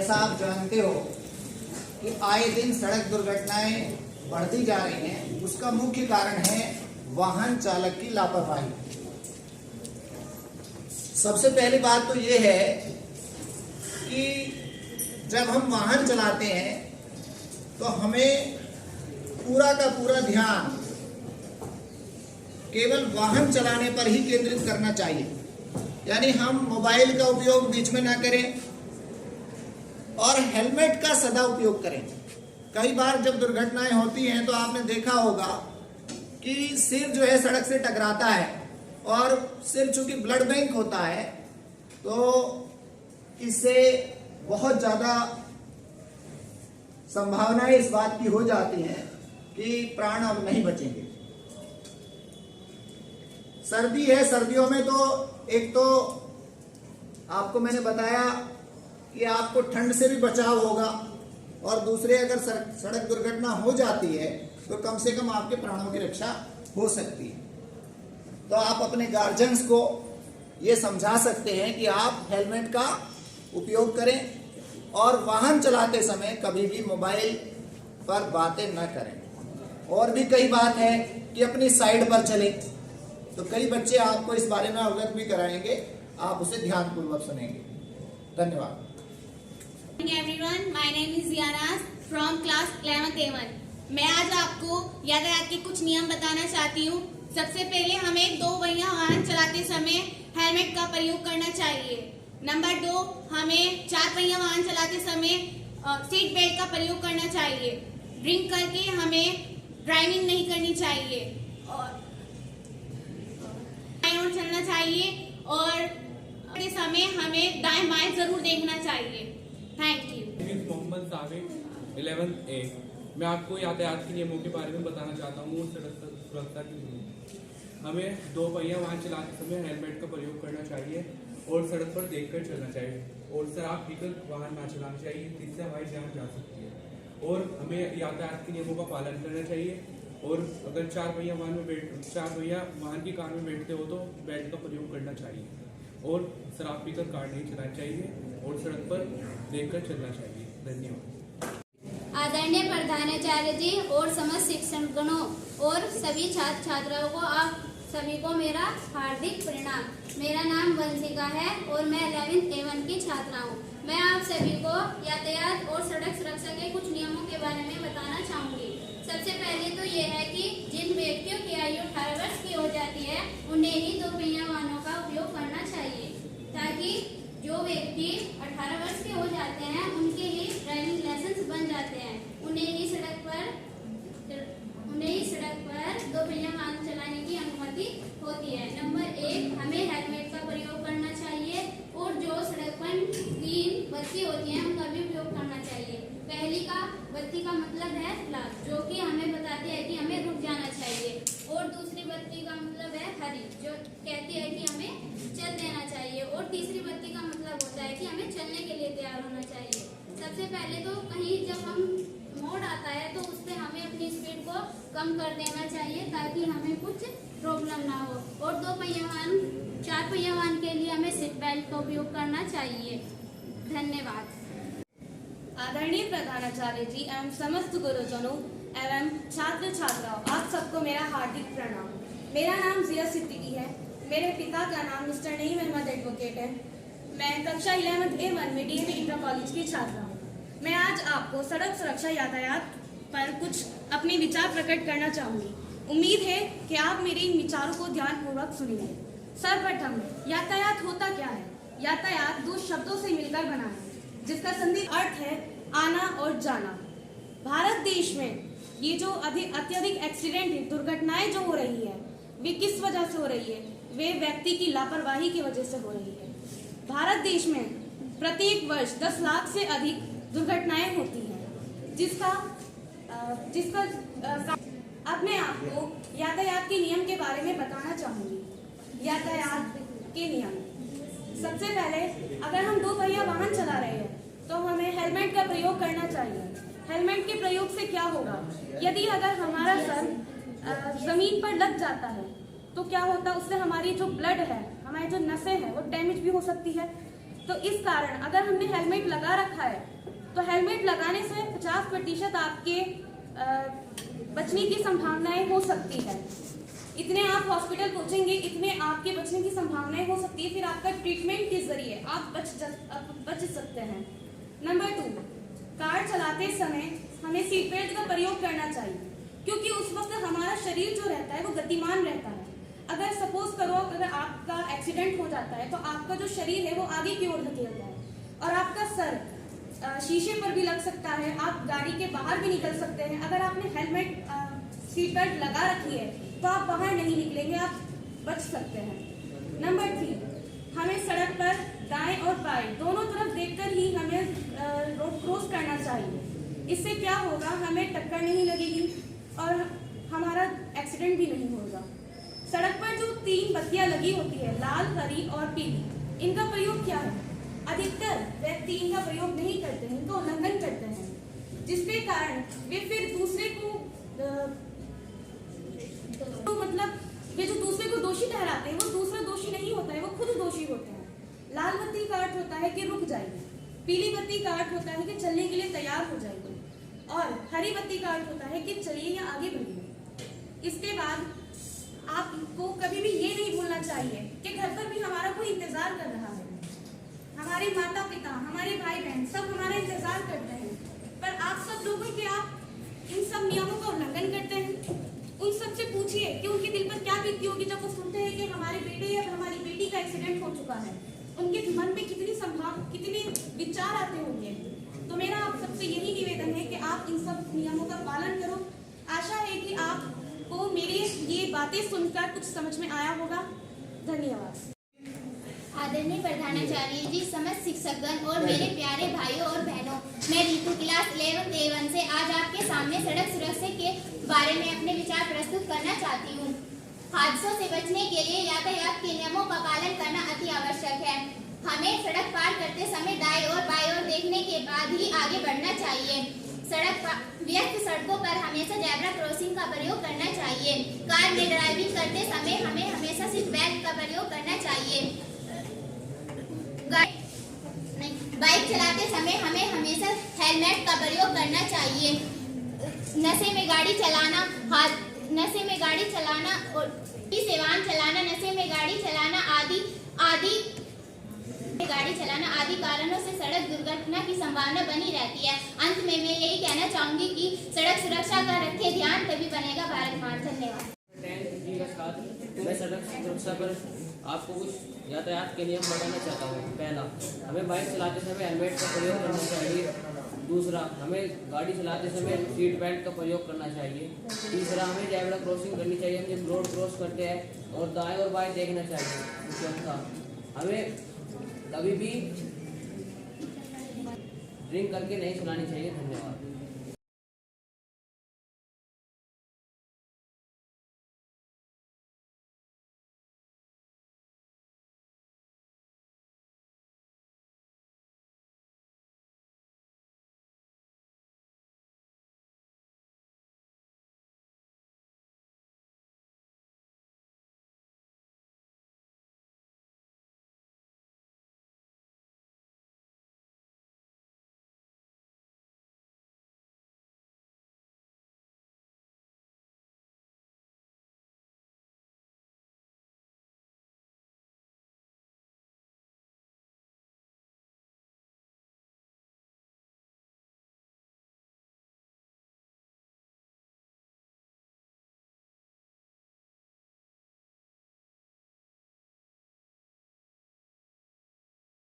जैसा आप जानते हो कि आए दिन सड़क दुर्घटनाएं बढ़ती जा रही हैं, उसका मुख्य कारण है वाहन चालक की लापरवाही। सबसे पहली बात तो ये है कि जब हम वाहन चलाते हैं तो हमें पूरा का पूरा ध्यान केवल वाहन चलाने पर ही केंद्रित करना चाहिए। यानी हम मोबाइल का उपयोग बीच में ना करें और हेलमेट का सदा उपयोग करें। कई बार जब दुर्घटनाएं होती हैं तो आपने देखा होगा कि सिर जो है सड़क से टकराता है और सिर चूंकि ब्लड बैंक होता है तो इससे बहुत ज्यादा संभावनाएं इस बात की हो जाती हैं कि प्राण अब नहीं बचेंगे। सर्दी है, सर्दियों में तो एक तो आपको मैंने बताया कि आपको ठंड से भी बचाव होगा और दूसरे अगर सड़क दुर्घटना हो जाती है तो कम से कम आपके प्राणों की रक्षा हो सकती है। तो आप अपने गार्जियंस को ये समझा सकते हैं कि आप हेलमेट का उपयोग करें और वाहन चलाते समय कभी भी मोबाइल पर बातें न करें। और भी कई बात है कि अपनी साइड पर चलें। तो कई बच्चे आपको इस बारे में अवगत भी कराएंगे, आप उसे ध्यानपूर्वक सुनेंगे। धन्यवाद। Everyone, my name is Zianas from class 11th A1। मैं आज आपको यातायात के कुछ नियम बताना चाहती हूँ। सबसे पहले हमें दो पहिया वाहन चलाते समय हेलमेट का प्रयोग करना चाहिए। नंबर 2, हमें चार पहिया वाहन चलाते समय सीट बेल्ट का प्रयोग करना चाहिए। ड्रिंक करके हमें ड्राइविंग नहीं करनी चाहिए और चलना चाहिए और इस समय हमें दाएं बाएं जरूर देखना चाहिए। Thank you. मोहम्मद साबिक 11th A। मैं आपको यातायात के नियमों के बारे में बताना चाहता हूँ। सड़क सुरक्षा के नियम, हमें दो पहिया वाहन चलाते समय हेलमेट का प्रयोग करना चाहिए और सड़क पर देखकर चलना चाहिए और शराब पीकर वाहन ना चलाना चाहिए, जिससे हमारी जान जा सकती है। और हमें यातायात के नियमों का पालन करना चाहिए और अगर चार पहिया वाहन की कार में बैठते हो तो बेल्ट का प्रयोग करना चाहिए और शराब पीकर कार नहीं चलानी चाहिए और सड़क पर देखकर चलना चाहिए। धन्यवाद। आदरणीय प्रधानाचार्य जी और समस्त शिक्षकगणों और सभी छात्र छात्राओं को आप सभी को मेरा हार्दिक प्रणाम। मेरा नाम वंशिका है और मैं 11th A1 की छात्रा हूँ। मैं आप सभी को यातायात और सड़क सुरक्षा के कुछ नियमों के बारे में बताना चाहूँगी। सबसे पहले तो ये है कि जिन व्यक्तियों की आयु 18 वर्ष की हो जाती है उन्हें ही दो पहिया वाहनों का उपयोग करना चाहिए, ताकि जो व्यक्ति 18 वर्ष के हो जाते हैं उनके लिए ड्राइविंग लाइसेंस बन जाते हैं। उन्हें ही सड़क पर दो पहिया वाहन चलाने की अनुमति होती है। नंबर 1, हमें हेलमेट का प्रयोग करना चाहिए और जो सड़क पर 3 बत्ती होती है उनका भी उपयोग करना चाहिए। पहली का बत्ती का मतलब है लाल, जो कि हमें बताती है कि हमें रुक जाना चाहिए, और दूसरी बत्ती का मतलब है हरी, जो कहती है कि हमें चल देना चाहिए, और तीसरी बत्ती का मतलब होता है कि हमें चलने के लिए तैयार होना चाहिए। सबसे पहले तो कहीं जब हम मोड़ आता है तो उस पर हमें अपनी स्पीड को कम कर देना चाहिए ताकि हमें कुछ प्रॉब्लम ना हो। और चार पहिया वाहन के लिए हमें सीट बेल्ट का उपयोग करना चाहिए। धन्यवाद। आदरणीय प्रधानाचार्य जी एवं समस्त गुरुजनों एवं छात्र छात्राओं, आप सबको मेरा हार्दिक प्रणाम। मेरा नाम जिया सिद्दीकी है। मेरे पिता का नाम मिस्टर नईम अहमद एडवोकेट है। मैं कक्षा 11th A1 में DAV इंटर कॉलेज की छात्रा हूँ। मैं आज आपको सड़क सुरक्षा यातायात पर कुछ अपने विचार प्रकट करना चाहूँगी। उम्मीद है कि आप मेरे इन विचारों को ध्यानपूर्वक सुनेंगे। सर्वप्रथम, यातायात होता क्या है? यातायात दो शब्दों से मिलकर बना है, जिसका संदिग्ध अर्थ है आना और जाना। भारत देश में ये जो अत्यधिक एक्सीडेंट है, दुर्घटनाएं जो हो रही है, वे किस वजह से हो रही है? वे व्यक्ति की लापरवाही की वजह से हो रही है। भारत देश में प्रत्येक वर्ष 10 लाख से अधिक दुर्घटनाएं होती हैं, जिसका अब मैं आपको यातायात के नियम के बारे में बताना चाहूंगी। यातायात के नियम, सबसे पहले अगर हम दो पहिया वाहन चला रहे हैं तो हमें हेलमेट का प्रयोग करना चाहिए। हेलमेट के प्रयोग से क्या होगा? यदि अगर हमारा सर जमीन पर लग जाता है तो क्या होता है, उससे हमारी जो ब्लड है, हमारी जो नसें हैं वो डैमेज भी हो सकती है। तो इस कारण अगर हमने हेलमेट लगा रखा है तो हेलमेट लगाने से 50% आपके बचने की संभावनाएं हो सकती है। इतने आप हॉस्पिटल पहुंचेंगे, इतने आपके बचने की संभावनाएं हो सकती है। फिर आपका ट्रीटमेंट के जरिए आप बच सकते हैं। नंबर 2, कार चलाते समय हमें सीट बेल्ट का प्रयोग करना चाहिए, क्योंकि उस वक्त हमारा शरीर जो रहता है वो गतिमान रहता है। अगर सपोज करो अगर आपका एक्सीडेंट हो जाता है तो आपका जो शरीर है वो आगे की ओर धकेलता है और आपका सर शीशे पर भी लग सकता है, आप गाड़ी के बाहर भी निकल सकते हैं। अगर आपने हेलमेट सीट बेल्ट लगा रखी है तो आप बाहर नहीं निकलेंगे, आप बच सकते हैं। नंबर 3, हमें सड़क पर दाएं और बाएं दोनों तरफ देखकर ही हमें रोड क्रॉस करना चाहिए। इससे क्या होगा, हमें टक्कर नहीं लगेगी और हमारा एक्सीडेंट भी नहीं होगा। सड़क पर जो 3 बत्तियां लगी होती है, लाल, हरी और पीली, इनका प्रयोग क्या है? अधिकतर व्यक्ति इनका प्रयोग नहीं करते हैं, तो उल्लंघन करते हैं, जिसके कारण वे फिर दूसरे को वे जो दूसरे को दोषी ठहराते हैं, वो दूसरा दोषी नहीं होता है, वो खुद दोषी होते हैं। लाल बत्ती का अर्थ होता है कि रुक जाइए, पीली बत्ती का अर्थ होता है कि चलने के लिए तैयार हो जाइए, और हरी बत्ती का अर्थ होता है कि चलिए या आगे बढ़िए। इसके बाद आपको कभी भी ये नहीं भूलना चाहिए कि घर पर भी हमारा कोई इंतजार कर रहा है। हमारे माता पिता, हमारे भाई बहन सब हमारा इंतजार करते हैं, पर आप सब लोगों के आप इन सब नियमों का उल्लंघन करते हैं। उन सब से पूछिए कि उनके दिल पर क्या बीती होगी जब वो सुनते हैं कि हमारे बेटे या हमारी बेटी का एक्सीडेंट हो चुका है। उनके मन में कितने विचार आते होंगे। तो मेरा आप सबसे यही निवेदन है कि आप इन सब नियमों का पालन करो। आशा है कि आपको मेरी ये बातें सुनकर कुछ समझ में आया होगा। धन्यवाद। आदरणीय प्रधानाचार्य जी, समस्त शिक्षकगण और मेरे प्यारे भाइयों और बहनों, मैं रीतु क्लास 11 A1 से आज आपके सामने सड़क सुरक्षा के बारे में अपने विचार प्रस्तुत करना चाहती हूँ। हादसों से बचने के लिए यातायात के नियमों का पालन करना अति आवश्यक है। हमें सड़क पार करते समय दाएं और बाएं ओर देखने के बाद ही आगे बढ़ना चाहिए। व्यस्त सड़कों पर हमेशा ज़ेब्रा क्रॉसिंग का प्रयोग करना चाहिए। कार में ड्राइविंग करते समय हमें हमेशा सीट बेल्ट का प्रयोग करना चाहिए। बाइक चलाते समय हमें हमेशा हेलमेट का प्रयोग करना चाहिए। नशे में गाड़ी चलाना और सेवान चलाना, नशे में गाड़ी चलाना आदि कारणों से सड़क दुर्घटना की संभावना बनी रहती है। अंत में मैं यही कहना चाहूंगी कि सड़क सुरक्षा का रखे ध्यान, तभी बनेगा भारत माँ। धन्यवाद। मैं सड़क सुरक्षा पर आपको कुछ यातायात के नियम बताना चाहता हूँ। पहला, हमें बाइक चलाते समय हेलमेट का प्रयोग करना चाहिए। दूसरा, हमें गाड़ी चलाते समय सीट बेल्ट का प्रयोग करना चाहिए। तीसरा, हमें ज़ेब्रा क्रॉसिंग करनी चाहिए। हम जब रोड क्रॉस करते हैं और दाएं और बाएं देखना चाहिए। चौथा, हमें कभी भी ड्रिंक करके नहीं चलानी चाहिए। धन्यवाद।